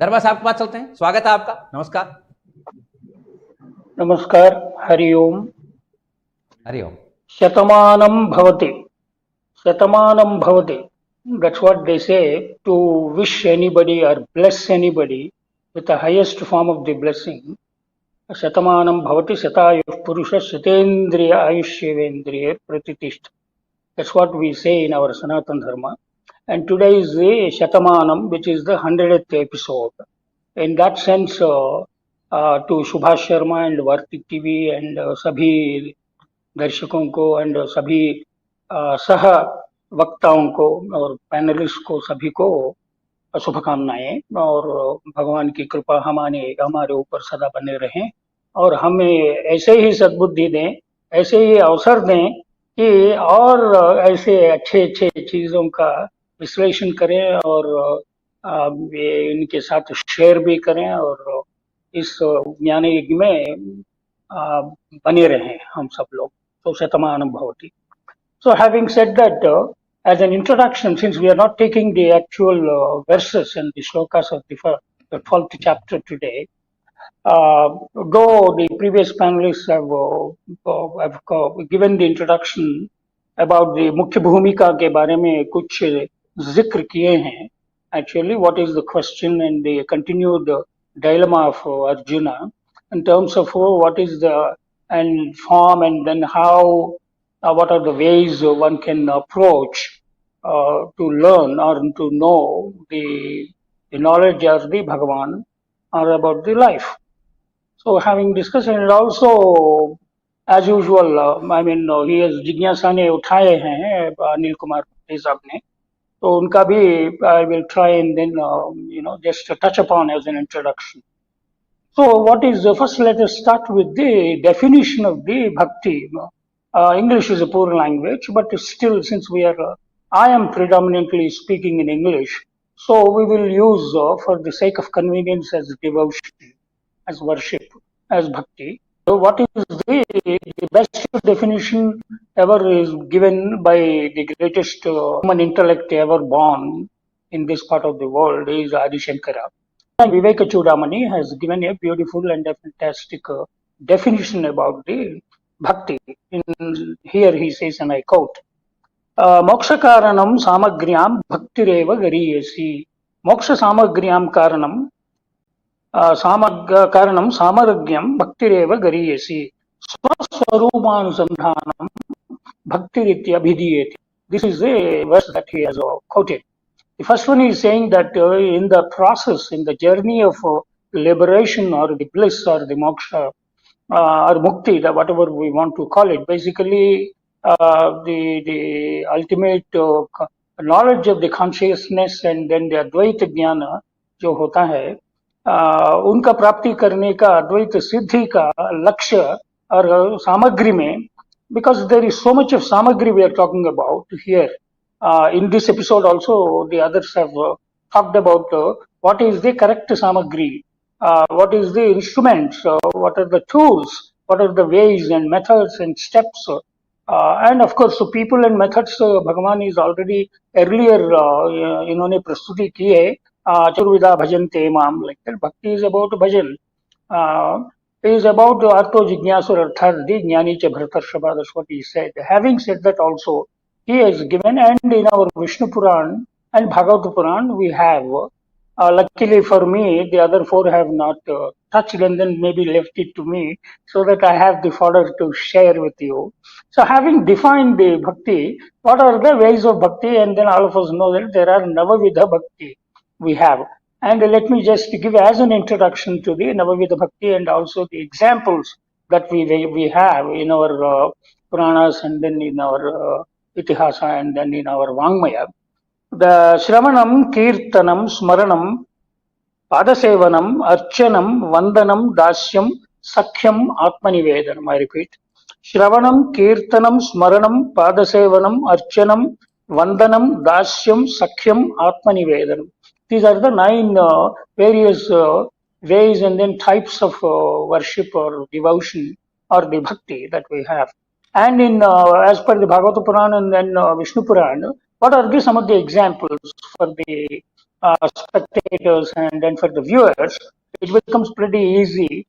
दरबा साहब के पास चलते हैं। स्वागत है आपका। नमस्कार। नमस्कार। हरि ओम। हरि ओम। शतमानं भवति, शतमानं भवति. That's what they say to wish anybody or bless anybody with the highest form of the blessing. Shatamanam bhavati shatayuh purusha shatendriya ayushyevendriye pratitishth. That's what we say in our Sanatana Dharma. And today is the Shatamanam, which is the 100th episode. In that sense, to Subhash Sharma and Vartic TV and सभी दर्शकों को and सभी सह वक्ताओं को और panelist को सभी को शुभकामनाएं और भगवान की कृपा हमारे ऊपर सदा बने रहें और हमें ऐसे ही सद्बुद्धि दें, ऐसे ही अवसर दें कि और ऐसे अच्छे अच्छे चीजों का विश्लेषण करें और इनके साथ शेयर भी करें और इस ज्ञान यज्ञ में बने रहें हम सब लोग. So Shatamanam Bhavati. So having said that, as an introduction, since we are not taking the actual verses and the shlokas of the 12th chapter today, though the previous panelists have given the introduction about the मुख्य भूमिका के बारे में कुछ जिक्र किए हैं. Actually, what is the question and the continued dilemma of Arjuna in terms of what is the and form and then how, what are the ways one can approach to learn or to know the knowledge of the Bhagavan or about the life. So having discussed and also as usual, he has जिज्ञासा ने उठाए हैं अनिल कुमार साहब ने, तो उनका भी I will try and then just touch upon as an introduction. So what is first? Let us start with the definition of the bhakti. English is a poor language, but still, since I am predominantly speaking in English, so we will use for the sake of convenience as devotion, as worship, as bhakti. So what is the best definition ever is given by the greatest human intellect ever born in this part of the world is Adi Shankara. And Viveka Chudamani has given a beautiful and a fantastic definition about the bhakti. Here he says, and I quote, Moksha karanam samagryam bhaktireva gariyasi. Moksha samagryam karanam karanam samaragyam bhaktireva gariyasi. Swaswarupanusandhanam bhaktiritya abhidiyeti. This is a verse that he has quoted. The first one is saying that in the process, in the journey of liberation or the bliss or the moksha or mukti, whatever we want to call it, basically the ultimate knowledge of the consciousness and then the Advaita Jnana जो होता है, उनका प्राप्ति करने का अद्वैत सिद्धि का लक्ष्य और सामग्री में, because there is so much of samagri we are talking about here. In this episode also, the others have talked about what is the correct samagri, what is the instruments, what are the tools, what are the ways and methods and steps. And of course, so people and methods, Bhagavan is already earlier, इन्होंने प्रस्तुति की है, चतुर्विधा भजन्ते माम, like that. Bhakti is about bhajan. Is about artho jignasu arthardi jnani cha bhartarshava. That's what he said. Having said that also, he has given, and in our Vishnu Puran and Bhagavad Puran we have, luckily for me, the other four have not touched and then maybe left it to me so that I have the fodder to share with you. So having defined the bhakti, what are the ways of bhakti, and then all of us know that there are Navavidha bhakti we have. And let me just give as an introduction to the Navavidha bhakti and also the examples that we have in our Puranas and then in our Itihasa and then in our Vangmaya. The Shravanam, Kirtanam, Smaranam, Padasevanam, Archanam, Vandanam, Dasyam, Sakhyam, Atmanivedanam. I repeat. Shravanam, Kirtanam, Smaranam, Padasevanam, Archanam, Vandanam, Dasyam, Sakhyam, Atmanivedanam. These are the 9 various ways and then types of worship or devotion or the bhakti that we have. And in as per the Bhagavata Purana and then Vishnu Purana, what are some of the examples for the spectators and then for the viewers, it becomes pretty easy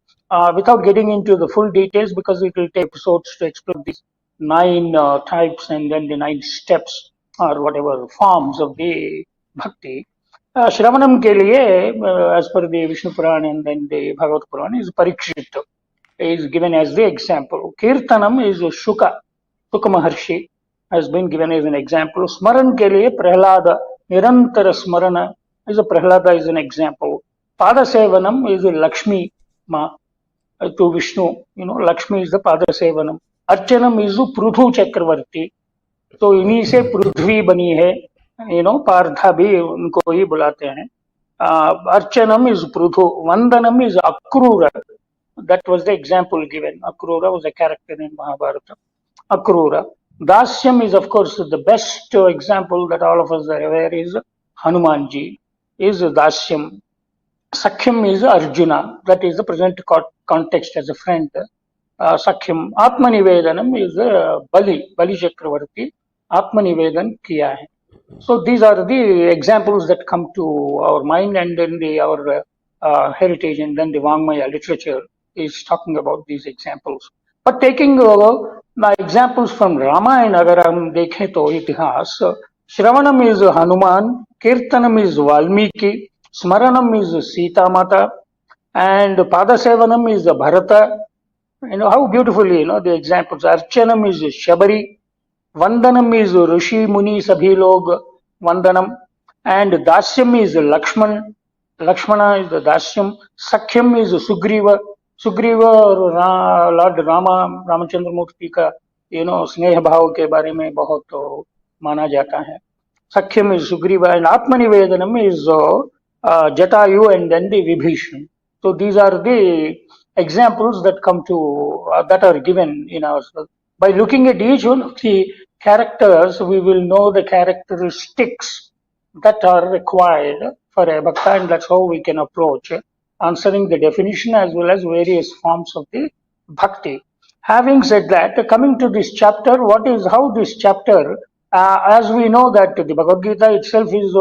without getting into the full details, because it will take episodes to explore these 9 types and then the 9 steps or whatever forms of the bhakti. Shravanam ke liye, as per the Vishnu Puran and then the Bhagavad Puran, is Parikshit, is given as the example. Kirtanam is Shuka Maharshi has been given as an example. Smaran ke liye Prahlada, Nirantara Smarana is a Prahlada is an example. Pada Sevanam is a Lakshmi Ma to Vishnu. Lakshmi is the Pada Sevanam. Archanam is Prudhu Chakravarti. तो इन्हीं से पृथ्वी बनी है. पार्था भी उनको ही बुलाते हैं. Archanam is Prithu. Vandanam is Akrura. That was the example given. Akrura was a character in Mahabharata. Akrura. Dasyam is, of course, the best example that all of us are aware is Hanumanji, is Dasyam. Sakhyam is Arjuna. That is the present context as a friend. Sakhyam. Atmanivedanam is Bali Chakravarti. Atmanivedan kiya hai. So these are the examples that come to our mind, and then our heritage, and then the Vangmaya literature is talking about these examples. But taking examples from Ramayana, agar hum dekhen to itihas, Shravanam is Hanuman, Kirtanam is Valmiki, Smaranam is Sita Mata, and Padasevanam is Bharata. How beautifully, the examples. Archanam is Shabari, Vandanam is Rishi Muni Sabhi Log Vandanam, and Dasyam is Lakshman. Lakshmana is the Dasyam. Sakhyam is Sugriva. Sugriva Lord Rama, Ramachandra Murti का स्नेह भाव के बारे में बहुत माना जाता है. Sakhyam is Sugriva, and Atmanivedanam is Jatayu and then the Vibhishan. So these are the examples that come to that are given in our. By looking at each one of the characters, we will know the characteristics that are required for a bhakta, and that's how we can approach answering the definition as well as various forms of the bhakti. Having said that, coming to this chapter, how this chapter, as we know that the Bhagavad Gita itself is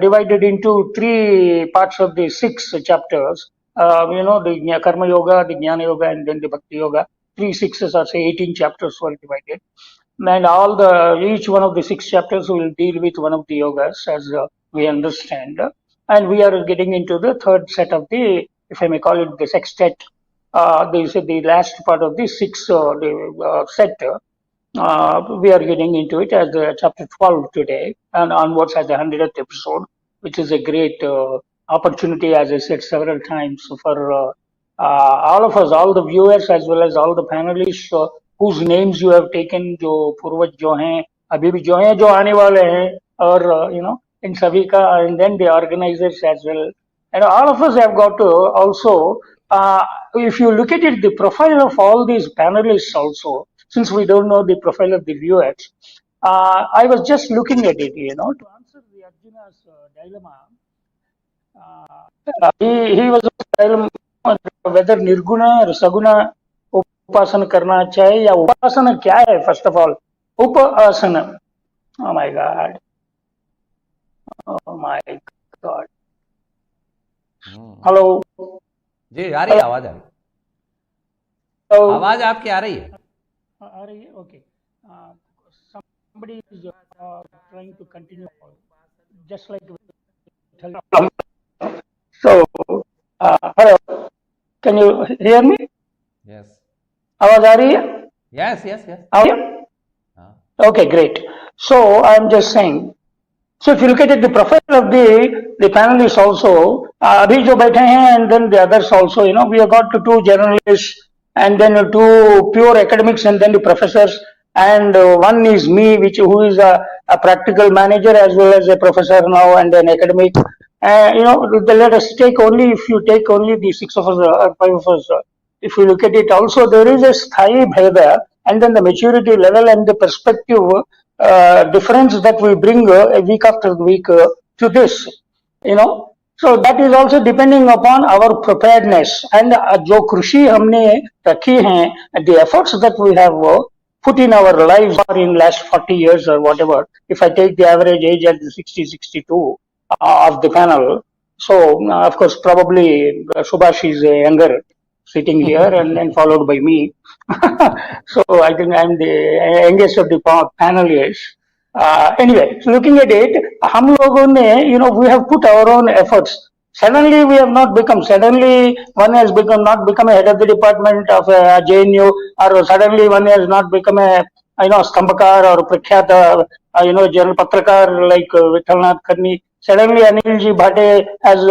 divided into 3 parts of the 6 chapters. The Karma Yoga, the Jnana Yoga, and then the Bhakti Yoga. 3 6s or say 18 chapters were divided, and each one of the 6 chapters will deal with one of the yogas, as we understand. And we are getting into the 3rd set of the, if I may call it, the sextet. The last part of the 6 set. We are getting into it as the chapter 12 today, and onwards as the 100th episode, which is a great opportunity, as I said several times, for all of us, all the viewers as well as all the panelists whose names you have taken, जो पूर्वज जो हैं, अभी भी जो हैं, जो आने वाले हैं, और इन सभी का, and then the organizers as well, and all of us have got to also, if you look at it, the profile of all these panelists also, since we don't know the profile of the viewers, I was just looking at it, to answer the Arjuna's dilemma. He was dilemma whether निर्गुण रसगुण उपासना करना चाहिए या उपासना क्या है. First of all upasana. Oh my God. Hello जी, आ रही है आवाज. आवाज आपकी आ रही है. Okay. Somebody is trying to continue, just like. So, hello. Can you hear me? Yes. आवाज आ रही है? Yes. Okay, great. So I'm just saying. So if you look at the profile of the panelists also, abhi jo baithe hain, and then the others also, we have got 2 journalists, and then 2 pure academics, and then the professors, and one is me, who is a practical manager as well as a professor now and an academic. Let us take only, if you take only the 6 of us or 5 of us, if you look at it also, there is a sthayi bheda, and then the maturity level and the perspective difference that we bring week after week to this, So that is also depending upon our preparedness, and jo krushi humne rakhi hain, the efforts that we have put in our lives or in last 40 years or whatever. If I take the average age at 60, 62, of the panel. So, of course, probably Subhash is younger, sitting here, and then followed by me. So I think I'm the youngest of the panelists. Anyway, looking at it, हम लोगों ने, we have put our own efforts. Suddenly we have not become. Suddenly one has not become a head of the department of JNU, or suddenly one has not become a Stambhakar or Prakhyata, general Patrakar like Vithalnath Karni. Suddenly Anilji Bhate has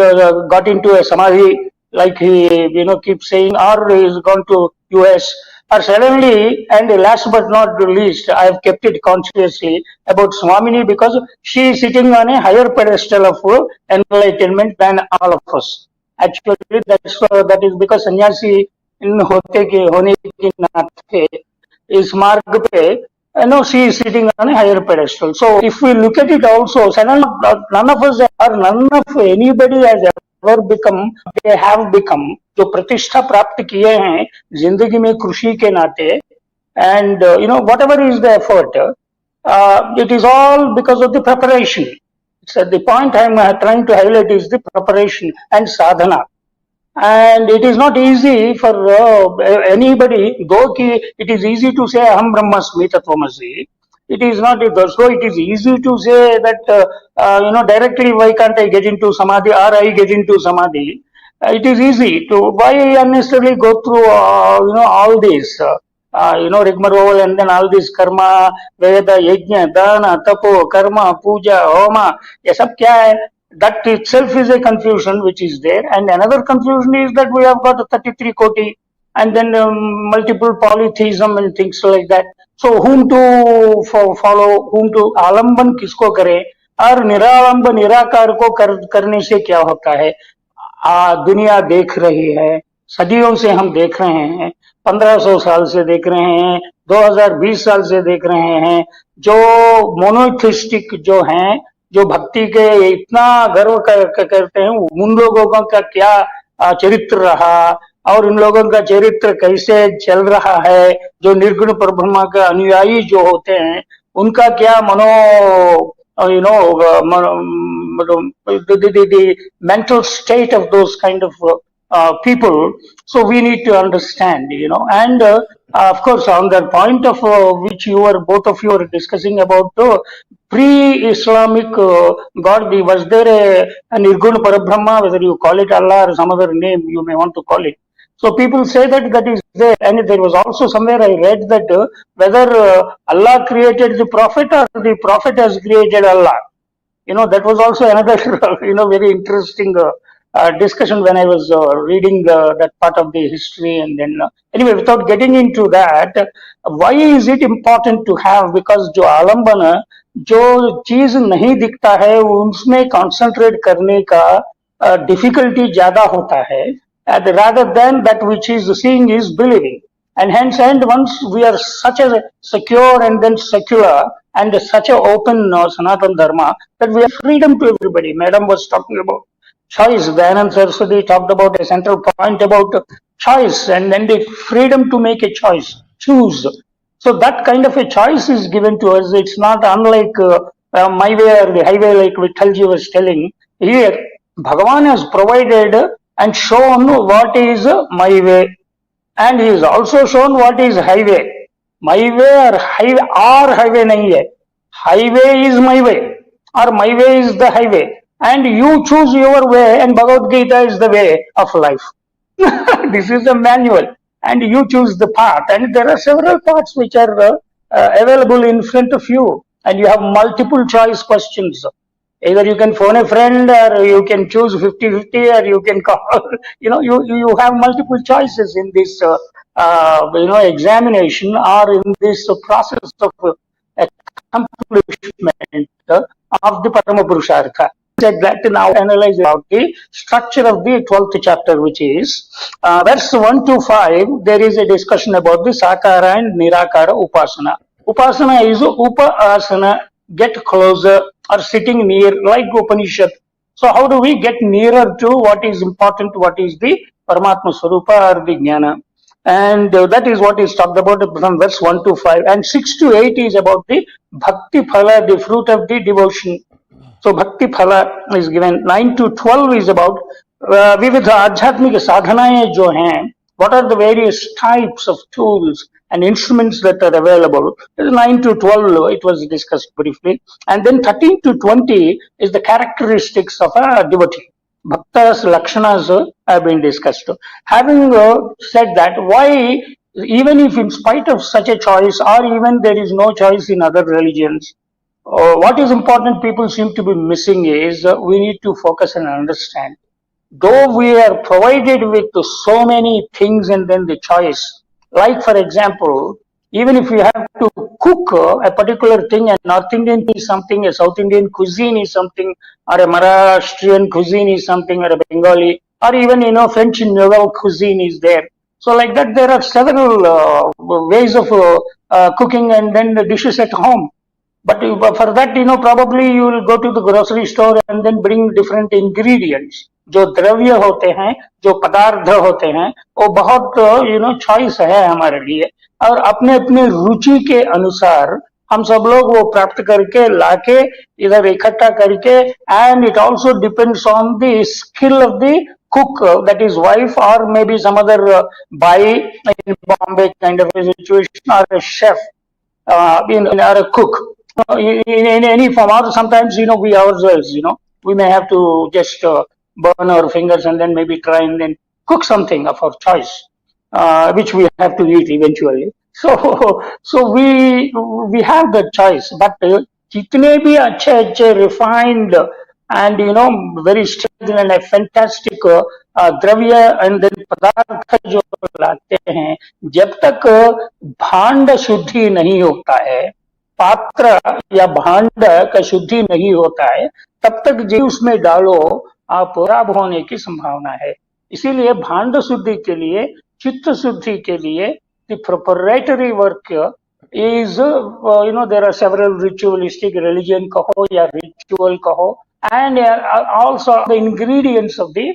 got into a samadhi, like he keeps saying, or he's gone to US. Or suddenly, and last but not least, I have kept it consciously about Swamini because she is sitting on a higher pedestal of enlightenment than all of us. Actually, that is because sannyasi in होने के नाते इस मार्ग पे she is sitting on a higher pedestal. So if we look at it also, none of us or none of anybody has ever become, they have become, जो प्रतिष्ठा प्राप्त किए हैं जिंदगी में कृषि के नाते, and whatever is the effort, it is all because of the preparation. So the point I am trying to highlight is the preparation and sadhana. And it is not easy for anybody, though it is easy to say Aham Brahmasmi Tattvamasi. It is not, though it is easy to say that, directly why can't I get into Samadhi or I get into Samadhi. It is easy to, why unnecessarily go through, all this, rigmarole and then all this karma, Veda, Yajna, Dana, Tapo, Karma, Puja, Homa, ये सब क्या है? That itself is a confusion which is there. And another confusion is that we have got 33 koti and then multiple polytheism and things like that. So whom to follow, whom to आलम्बन किसको करे और निरालंब निराकार को करने से क्या होता है? दुनिया देख रही है, सदियों से हम देख रहे हैं, 1500 साल से देख रहे हैं, 2020 साल से देख रहे हैं, जो मोनोथिस्टिक जो हैं, जो भक्ति के इतना गर्व करते हैं, उन लोगों का क्या चरित्र रहा और इन लोगों का चरित्र कैसे चल रहा है, जो निर्गुण परब्रह्म के अनुयायी जो होते हैं, उनका क्या the mental state of those kind of people. So we need to understand, and of course on that point of which both of you were discussing about pre-Islamic God, was there a Nirguna Parabrahma, whether you call it Allah or some other name you may want to call it. So people say that is there, and there was also somewhere I read that whether Allah created the Prophet or the Prophet has created Allah. That was also another, very interesting discussion when I was reading that part of the history. And then, anyway, without getting into that, why is it important to have? Because जो आलम्बन, जो चीज नहीं दिखता है, उसमें concentrate करने का difficulty ज़्यादा होता है, rather than that which is seeing is believing. And hence, once we are such a secure and then secular and such a open Sanatana Dharma, that we have freedom to everybody. Madam was talking about choice. Dayanand Saraswati talked about a central point about choice and then the freedom to make a choice, choose. So that kind of a choice is given to us. It's not unlike my way or the highway like Vithalji was telling. Here, Bhagavan has provided and shown what is my way. And he has also shown what is highway. My way or highway nahi hai. Highway is my way or my way is the highway. And you choose your way, and Bhagavad-Gita is the way of life. This is a manual and you choose the path. And there are several paths which are available in front of you. And you have multiple choice questions. Either you can phone a friend or you can choose 50-50 or you can call, you have multiple choices in this, examination or in this process of accomplishment of the Parama Purushartha. Said that now analyze about the structure of the 12th chapter, which is verse 1 to 5. There is a discussion about the Sakara and Nirakara Upasana. Upasana is Upasana, get closer or sitting near, like Upanishad. So how do we get nearer to what is important, what is the Paramatma Swarupa or the Jnana? And that is what is talked about from verse 1 to 5. And 6 to 8 is about the Bhakti Phala, the fruit of the devotion. So Bhakti Phala is given. 9 to 12 is about विविध आध्यात्मिक साधनाएं जो हैं, what are the various types of tools and instruments that are available. 9 to 12 it was discussed briefly, and then 13 to 20 is the characteristics of a devotee. Bhaktas lakshanas have been discussed. Having said that, why, even if in spite of such a choice, or even there is no choice in other religions, what is important people seem to be missing is we need to focus and understand. Though we are provided with so many things and then the choice, like for example, even if we have to cook a particular thing, a North Indian is something, a South Indian cuisine is something, or a Maharashtrian cuisine is something, or a Bengali, or even French nouvelle cuisine is there. So like that, there are several ways of cooking and then the dishes at home. But for that, probably you will go to the grocery store and then bring different ingredients. जो द्रव्य होते हैं, जो पदार्थ होते हैं, वो बहुत चॉइस है हमारे लिए, और अपने अपने रुचि के अनुसार हम सब लोग वो प्राप्त करके लाके इधर इकट्ठा करके, and it also depends on the skill of the cook, that is wife, or maybe some other buy in Bombay kind of a situation, or a chef, or a cook. In any form, or sometimes we ourselves we may have to just burn our fingers and then maybe try and then cook something of our choice, which we have to eat eventually. So we have the choice, but jitne bhi अच्छे refined and very strong and a fantastic द्रव्य and then पदार्थ जो लाते हैं, जब तक भांड शुद्धि नहीं होता है, पात्र या भांड का शुद्धि नहीं होता है, तब तक जो उसमें डालो आप खराब होने की संभावना है. इसीलिए भांड शुद्धि के लिए, चित्त शुद्धि के लिए the preparatory work is there are several ritualistic religion कहो या ritual कहो, and also the ingredients of the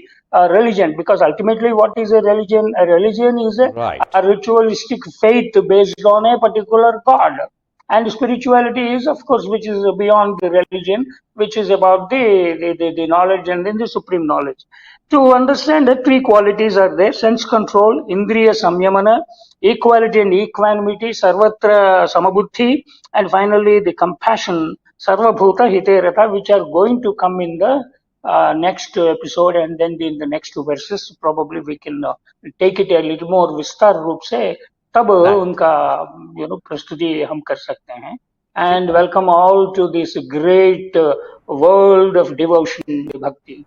religion, because ultimately what is a religion? A religion is a ritualistic faith based on a particular god. And spirituality is, of course, which is beyond the religion, which is about the knowledge and then the supreme knowledge. To understand that, three qualities are there: sense control, indriya samyamana, equality and equanimity, sarvatra samabuddhi, and finally the compassion, sarvabhuta hiterata, which are going to come in the next episode, and then in the next two verses probably we can take it a little more vistar रूप से, तब उनका प्रस्तुति हम कर सकते हैं. And welcome all to this great world of devotion, bhakti.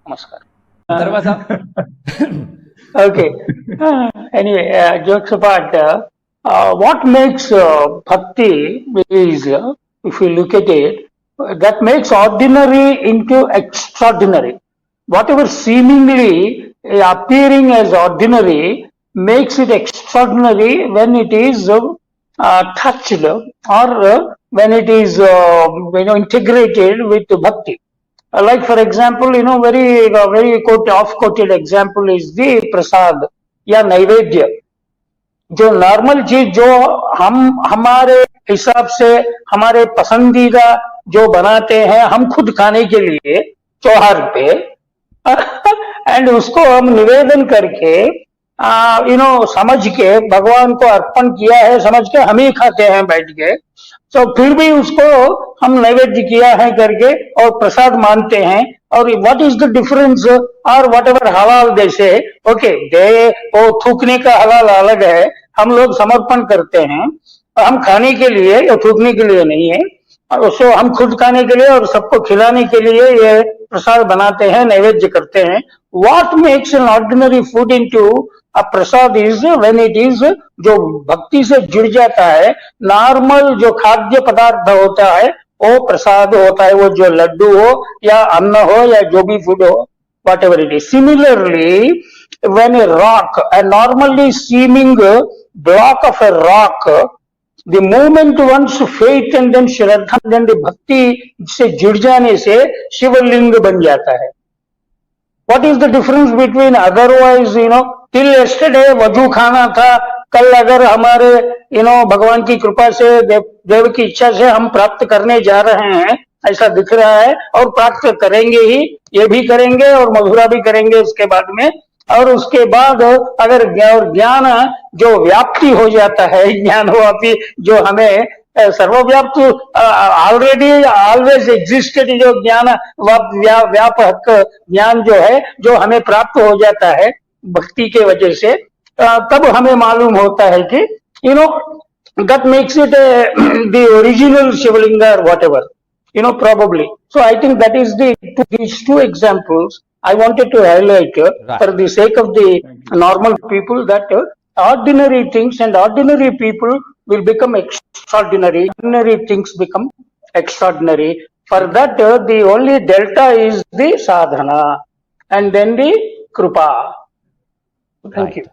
Namaskar. Darbha sahab. Okay. Anyway, jokes apart, what makes bhakti is, if you look at it, that makes ordinary into extraordinary. Whatever seemingly appearing as ordinary makes it extraordinary when it is touched, or when it is integrated with bhakti. Like for example, very oft-quoted example is the prasad या नैवेद्य. जो normal चीज जो हम हमारे हिसाब से हमारे पसंदीदा जो बनाते हैं हम खुद खाने के लिए त्योहार पे, एंड उसको हम निवेदन करके समझ के भगवान को अर्पण किया है समझ के हम ही खाते हैं बैठ के, तो फिर भी उसको हम नैवेद्य किया है करके और प्रसाद मानते हैं. और व्हाट इज द डिफरेंस, और वट एवर हलाल जैसे, ओके दे वो थूकने का हलाल अलग है, हम लोग समर्पण करते हैं, हम खाने के लिए या थूकने के लिए नहीं है, उसको हम खुद खाने के लिए और सबको खिलाने के लिए ये प्रसाद बनाते हैं, नैवेद्य करते हैं. What makes an ordinary food into a Prasad is when it is जो भक्ति से जुड़ जाता है. नॉर्मल जो खाद्य पदार्थ होता है वो प्रसाद होता है, वो जो लड्डू हो या अन्न हो या जो भी फूड हो, what ever it is. Similarly when a rock, a normally seeming block of a rock, the moment once faith and then Shraddha and then भक्ति से जुड़ जाने से शिवलिंग बन जाता है. What is the difference between otherwise, till yesterday वजू खाना था, कल अगर हमारे भगवान की कृपा से देव की इच्छा से हम प्राप्त करने जा रहे हैं ऐसा दिख रहा है, और प्राप्त करेंगे ही, ये भी करेंगे और मधुरा भी करेंगे उसके बाद में। और उसके बाद अगर ज्ञान जो व्याप्ति हो जाता है, ज्ञान व्यापी जो हमें सर्वव्याप्त ऑलरेडी ऑलवेज एग्जिस्टेड जो ज्ञान व्यापक ज्ञान जो है, जो हमें प्राप्त हो जाता है भक्ति के वजह से, तब हमें मालूम होता है कि that makes it the original Shivalinga or whatever, probably. So I think that is these two examples I wanted to highlight for the sake of the normal people, that ordinary things and ordinary people will become extraordinary. Ordinary things become extraordinary. For that, the only delta is the sadhana and then the krupa. Thank you.